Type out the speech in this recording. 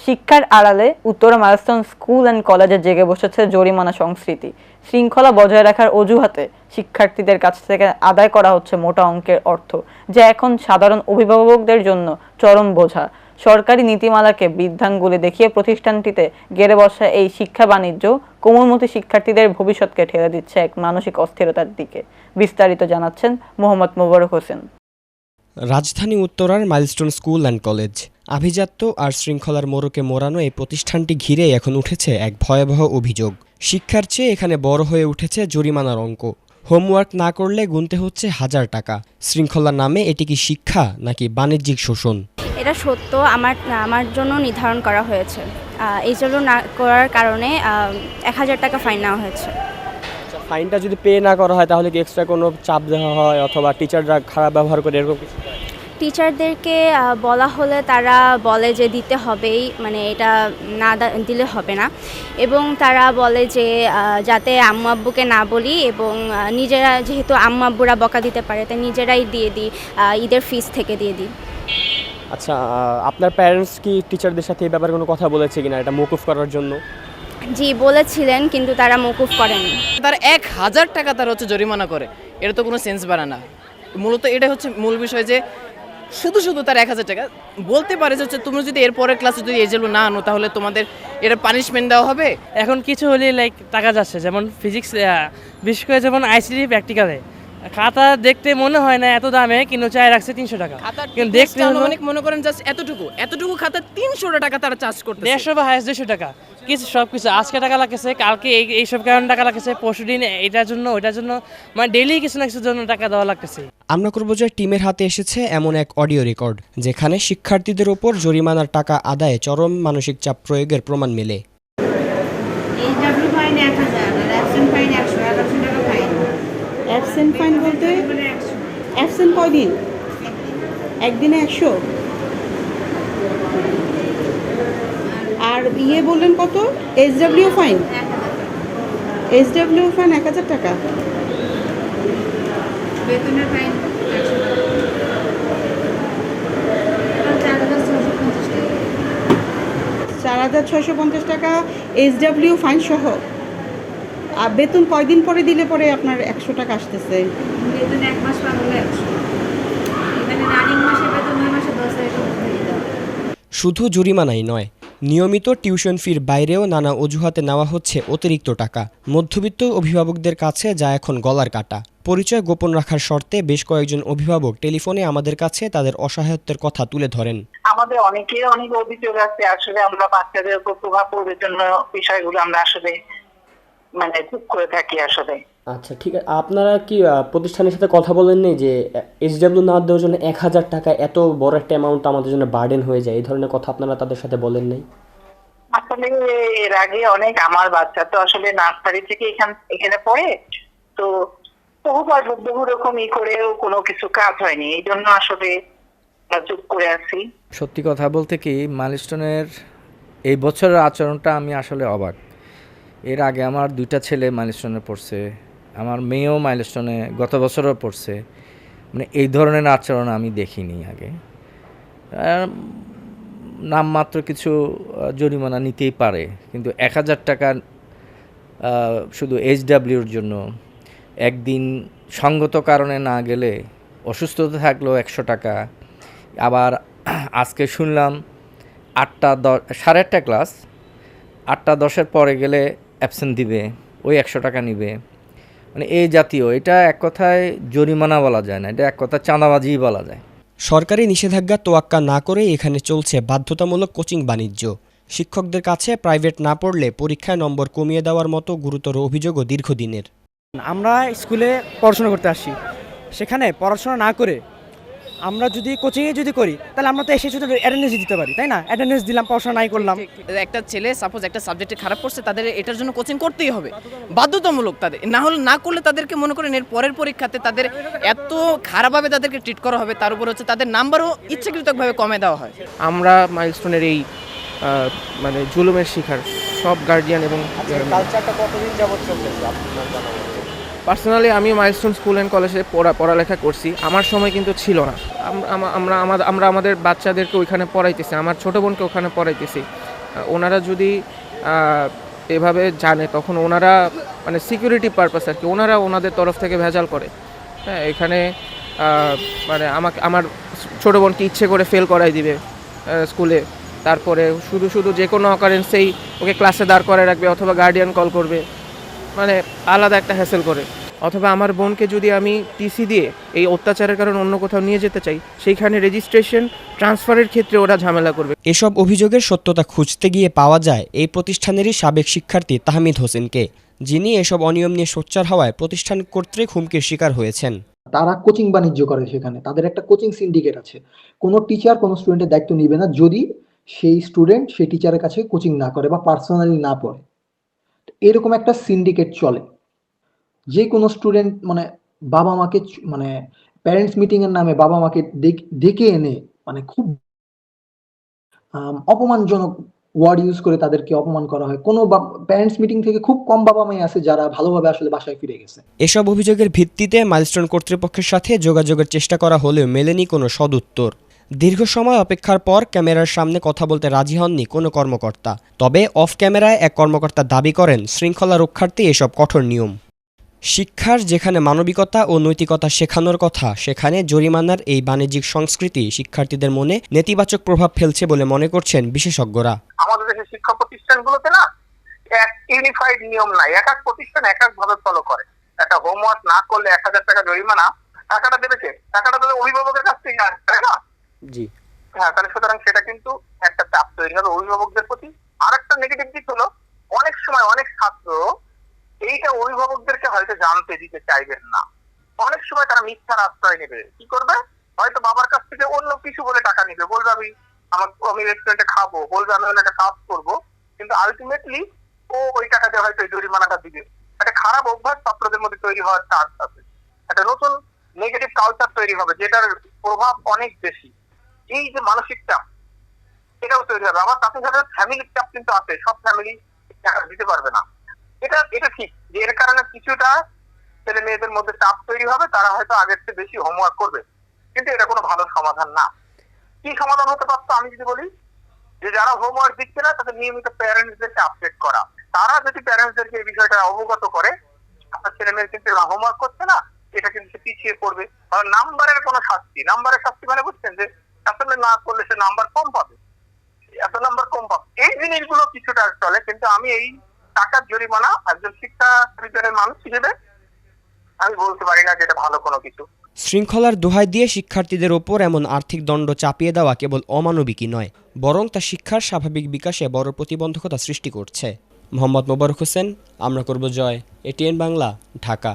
শিক্ষার আড়ালে Uttara milestone school and কলেজে জেগে বসেছে জরিমানা সংস্কৃতি। শৃঙ্খলা বজায় রাখার অজুহাতে শিক্ষার্থীদের কাছ থেকে আদায় করা হচ্ছে মোটা অঙ্কের অর্থ, যা এখন সাধারণ অভিভাবকদের জন্য চরম বোঝা। সরকারি নীতিমালাকে বৃদ্ধাঙ্গুলি দেখিয়ে প্রতিষ্ঠানটিতে গেড়ে বসা এই শিক্ষা বাণিজ্য কোমলমতি শিক্ষার্থীদের ভবিষ্যৎকে ঠেলে দিচ্ছে এক মানসিক অস্থিরতার দিকে। বিস্তারিত জানাচ্ছেন মোহাম্মদ মোবারক হোসেন। রাজধানী উত্তরার মাইলস্টোন স্কুল অ্যান্ড কলেজ আভিজাত্য আর শৃঙ্খলার মোড়কে মোড়ানো এই প্রতিষ্ঠানটি ঘিরে এখন উঠেছে এক ভয়াবহ অভিযোগ। শিক্ষার চেয়ে এখানে বড় হয়ে উঠেছে জরিমানার অঙ্ক। হোমওয়ার্ক না করলে গুনতে হচ্ছে 1000 টাকা। শৃঙ্খলার নামে এটি কি শিক্ষা নাকি বাণিজ্যিক শোষণ? এটা সত্য, আমার জন্য নির্ধারণ করা হয়েছে। এই জন্য না করার কারণে 1000 টাকা ফাইন নেওয়া হয়েছে। ফাইনটা যদি পে না করা হয় তাহলে কি এক্সট্রা কোনো চাপ দেওয়া হয় অথবা টিচাররা খারাপ ব্যবহার করে এরকম কিছু? টিচারদেরকে বলা হলে তারা বলে যে দিতে হবেই, মানে এটা না দিলে হবে না, এবং তারা বলে যে যাতে আম্মু আব্বুকে না বলি, এবং নিজেরা যেহেতু আম্মু আব্বুরা বকা দিতে পারে তাই নিজেরাই দিয়ে দিই, ঈদের ফিস থেকে দিয়ে দিই। আচ্ছা, আপনার প্যারেন্টস কি টিচারদের সাথে এই ব্যাপারে কোনো কথা বলেছে কিনা এটা মওকুফ করার জন্য? জি বলেছিলেন, কিন্তু তারা মওকুফ করেনি। তার 1000 টাকা তার হচ্ছে জরিমানা করে, এটা তো কোনো সেন্স বাড়ে না। মূলত এটা হচ্ছে মূল বিষয় যে শুধু তার 1000 টাকা বলতে পারে যে হচ্ছে তুমি যদি এর পরের ক্লাসে যদি এজেল না আনো তাহলে তোমাদের এটা পানিশমেন্ট দেওয়া হবে। এখন কিছু হলে লাইক টাকা যাচ্ছে, যেমন ফিজিক্স, বিশেষ করে যেমন আইসিটি প্র্যাকটিক্যালে খাতা দেখতে মনে হয় না এত দামে, কিন্তু চাই রাখছে 300 টাকা। কিন্তু দেখতে অনেক মনে করেন জাস্ট এতটুকু খাতা 300 টাকা তারা চার্জ করতে, 150 বা হাইস্ট 200 টাকা। কিছু সব কিছু আজকে টাকা লাগছে, কালকে এইসব কারণে টাকা লাগছে, পরশু দিন এটার জন্য ওইটার জন্য, মানে ডেইলি কিছু না কিছুর জন্য টাকা দেওয়া লাগতেছে। আমরা করবো যে টিমের হাতে এসেছে এমন এক অডিও রেকর্ড যেখানে শিক্ষার্থীদের ওপর জরিমানার টাকা আদায়ে চরম মানসিক চাপ প্রয়োগের প্রমাণ মেলে। অ্যাবসেন্ট ফাইন বলতে অ্যাবসেন্ট কয়দিন? একদিনে 100। আর বললেন কত? SW ফাইন 1000 টাকা। বেতনের ফাইন 4650 টাকা SW ফাইন সহ। আর বেতন কয়দিন পরে দিলে পরে আপনার 100 টাকা আসতেছে? বেতন 1 মাস পর হলে 100, এখানে রানিং মাসে বেতন 2 মাসে 10,000 টাকা দিয়ে দাও। শুধু জরিমানাই নয়, নিয়মিত টিউশন ফির বাইরেও নানা অজুহাতে নেওয়া হচ্ছে অতিরিক্ত টাকা মধ্যবিত্ত অভিভাবকদের কাছে, যা এখন গলার কাটা। পরিচয় গোপন রাখার শর্তে বেশ কয়েকজন অভিভাবক টেলিফোনে আমাদের কাছে তাদের অসহায়ত্বের কথা তুলে ধরেন। আমাদের অনেক অভিযোগ আছে, আসলে আমরা বাচ্চাদের উপর প্রভাব পড়বে জন্য বিষয়গুলো আমরা আসলে মানে চুপ করে থাকি আসলে। আচ্ছা ঠিক আছে, আপনারা কি প্রতিষ্ঠানের সাথে কথা বলেননি যে SW না দেওয়ার জন্য 1000 টাকা এত বড় একটা অ্যামাউন্ট আমাদের জন্য বার্ডেন হয়ে যায়, এই ধরনের কথা আপনারা তাদের সাথে বলেন নাই? আসলে এর আগে অনেক আমার বাচ্চা তো আসলে নার্সারি থেকে এখানে পড়ে, তো বহু রকম করেও কোনো কিছু কাজ হয়নি, এই জন্য আসলে চুপ করে আছি। সত্যি কথা বলতে কি, মাইলস্টোনের এই বছরের আচরণটা আমি আসলে অবাক। এর আগে আমার 2টা ছেলে মাইলস্টোনে পড়ছে, আমার মেয়েও মাইলস্টোনে গত বছরও পড়ছে, মানে এই ধরনের আচরণ আমি দেখিনি আগে। নামমাত্র কিছু জরিমানা নিতেই পারে, কিন্তু 1000 টাকা শুধু SWর জন্য, একদিন সঙ্গত কারণে না গেলে অসুস্থতা থাকলেও 100 টাকা। আবার আজকে শুনলাম 8:10 ক্লাস, 8:10 পরে গেলে অ্যাবসেন্ট দিবে, ওই 100 টাকা নিবে। মানে এই জাতীয়, এটা এক কথায় জরিমানা বলা যায় না, এটা এক কথা চাঁদাবাজিই বলা যায়। সরকারি নিষেধাজ্ঞা তোয়াক্কা না করে এখানে চলছে বাধ্যতামূলক কোচিং বাণিজ্য। শিক্ষকদের কাছে প্রাইভেট না পড়লে পরীক্ষায় নম্বর কমিয়ে দেওয়ার মতো গুরুতর অভিযোগও দীর্ঘদিনের। আমরা স্কুলে পড়াশোনা করতে আসি, সেখানে পড়াশোনা না করে আমরা যদি কোচিংয়ে যদি করি তাহলে আমরা তো এসে শুধু অ্যাটেন্ডেন্স দিতে পারি, তাই না? অ্যাটেন্ডেন্স দিলাম, পড়াশোনা নাই করলাম। একটা ছেলে সাপোজ একটা সাবজেক্টে খারাপ করছে, তাদের এটার জন্য কোচিং করতেই হবে, বাধ্যতামূলক। তাদের না করলে তাদেরকে মনে করেন এর পরের পরীক্ষাতে তাদের এত খারাপভাবে তাদেরকে ট্রিট করা হবে, তার উপর হচ্ছে তাদের নাম্বারও ইচ্ছাকৃতভাবে কমে দেওয়া হয়। আমরা মাইলস্টোনের এই মানে জুলুমের শিকার সব গার্ডিয়ান এবং কালচারটা কতদিন যাবত চলতেছে আপনার জানা মতে? পার্সোনালি আমি মাইলস্টোন স্কুল অ্যান্ড কলেজে পড়ালেখা করছি, আমার সময় কিন্তু ছিল না। আমরা আমাদের বাচ্চাদেরকে ওইখানে পড়াইতেছি, আমার ছোটো বোনকে ওখানে পড়াইতেছি, ওনারা যদি এভাবে জানে তখন ওনারা মানে সিকিউরিটি পারপাস আর কি ওনারা ওনাদের তরফ থেকে ভেজাল করে। হ্যাঁ, এখানে মানে আমার ছোটো বোনকে ইচ্ছে করে ফেল করাই দিবে স্কুলে, তারপরে শুধু যে কোনো অকারেন্সেই ওকে ক্লাসে দাঁড় করায় রাখবে অথবা গার্ডিয়ান কল করবে, মানে আলাদা একটা হ্যাসেল করে। অথবা আমার বোনকে যদি আমি টিসি দিয়ে এই অত্যাচারের কারণে অন্য কোথাও নিয়ে যেতে চাই, সেইখানে রেজিস্ট্রেশন ট্রান্সফারের ক্ষেত্রে ওরা ঝামেলা করবে। এসব অভিযোগের সত্যতা খুঁজতে গিয়ে পাওয়া যায় এই প্রতিষ্ঠানেরই সাবেক শিক্ষার্থী তাহমিদ হোসেনকে, যিনি এসব অনিয়ম নিয়ে সোচ্চার হওয়ায় প্রতিষ্ঠান কর্তৃক হুমকির শিকার হয়েছেন। তারা কোচিং বাণিজ্য করে, সেখানে তাদের একটা কোচিং সিন্ডিকেট আছে। কোনো টিচার কোনো স্টুডেন্টের দায়িত্ব নিবে না যদি সেই স্টুডেন্ট সেই টিচারের কাছে কোচিং না করে বা পার্সোনালি না পড়ে। এরকম একটা সিন্ডিকেট চলে। যে কোনো স্টুডেন্ট মানে বাবা মাকে মানে প্যারেন্টস মিটিং এর নামে বাবা মাকে ডেকে এনে মানে খুব অপমানজনক ওয়ার্ড ইউজ করে তাদেরকে অপমান করা হয়। কোনো প্যারেন্টস মিটিং থেকে খুব কম বাবা মাই আছে যারা ভালোভাবে আসলে বাসায় ফিরে গেছে। এসব অভিযোগের ভিত্তিতে মাইলস্টোন কর্তৃপক্ষের সাথে যোগাযোগের চেষ্টা করা হলেও মেলেনি কোনো সদুত্তর। দীর্ঘ সময় অপেক্ষার পর ক্যামেরার সামনে কথা বলতে রাজি হননি কোনো কর্মকর্তা। তবে অফ ক্যামেরায় এক কর্মকর্তা দাবি করেন শৃঙ্খলা রক্ষার্থে এসব কঠোর নিয়ম। শিক্ষার যেখানে মানবিকতা ও নৈতিকতা শেখানোর কথা, সেখানে জরিমানার এই বাণিজ্যিক সংস্কৃতি শিক্ষার্থীদের মনে নেতিবাচক প্রভাব ফেলছে বলে মনে করছেন বিশেষজ্ঞরা। আমাদের দেশের শিক্ষা প্রতিষ্ঠানগুলোতে না এক ইউনিফাইড নিয়ম নাই, এক এক প্রতিষ্ঠান এক এক ভাবে ফলো করে। একটা হোমওয়ার্ক না করলে 1000 টাকা জরিমানা, টাকাটা দেবে কে? টাকাটা তো অভিভাবকের কাছ থেকে আসবে, তাই না? জি হ্যাঁ, তাহলে সুতরাং সেটা কিন্তু একটা চাপ তৈরি হবে অভিভাবকদের প্রতি। আর একটা নেগেটিভ দিক হলো অনেক সময় অনেক ছাত্র এইটা অভিভাবকদেরকে হয়তো জানতে দিতে চাইবেন না। অনেক সময় তারা মিথ্যার আশ্রয় নেবে। কি করবে? হয়তো বাবার কাছ থেকে অন্য কিছু বলে টাকা নিবে, বলবে আমি রেস্টুরেন্টে খাবো, বলবে আমি একটা কাজ করবো, কিন্তু আলটিমেটলি ও ওই টাকা দিয়ে হয়তো জরিমানাটা দিবে। একটা খারাপ অভ্যাস ছাত্রদের মধ্যে তৈরি হওয়ার চান্স আছে। একটা নতুন নেগেটিভ কালচার তৈরি হবে যেটার প্রভাব অনেক বেশি। এই যে মানসিক চাপ, এটাও তৈরি হবে। আবার তাতে সাথে ফ্যামিলির চাপ কিন্তু আছে, সব ফ্যামিলি টাকা দিতে পারবে না। এটা ঠিক যে এর কারণে কিছুটা ছেলে মেয়েদের মধ্যে চাপ তৈরি হবে, তারা হয়তো আগের চেয়ে বেশি হোমওয়ার্ক করবে, কিন্তু এটা কোনো ভালো সমাধান না। কি সমাধান হতে পারতো আমি যদি বলি, যে যারা হোমওয়ার্ক দিচ্ছে না তাদের নিয়মিত প্যারেন্টসদেরকে আপডেট করা। তারা যদি প্যারেন্টসদেরকে এই বিষয়টা অবগত করে আপনার ছেলে মেয়ে কিন্তু হোমওয়ার্ক করছে না, এটা কিন্তু সে পিছিয়ে পড়বে। কারণ নাম্বারের কোনো শাস্তি, নাম্বারের শাস্তি মানে বুঝছেন যে আসলে না করলে সে নাম্বার কম পাবে, এত নাম্বার কম পাবে। এই জিনিসগুলো কিছুটা চলে, কিন্তু আমি এই টাকার জরিমানা একজন শিক্ষাবিজ্ঞানের মানুষ হিসেবে আমি বলতে পারি না যে এটা ভালো কোনো কিছু। শৃঙ্খলার দোহাই দিয়ে শিক্ষার্থীদের ওপর এমন আর্থিক দণ্ড চাপিয়ে দেওয়া কেবল অমানবিকই নয়, বরং তা শিক্ষার স্বাভাবিক বিকাশে বড় প্রতিবন্ধকতা সৃষ্টি করছে। মোহাম্মদ মোবারক হোসেন, আমরা করব জয়, এটিএন বাংলা, ঢাকা।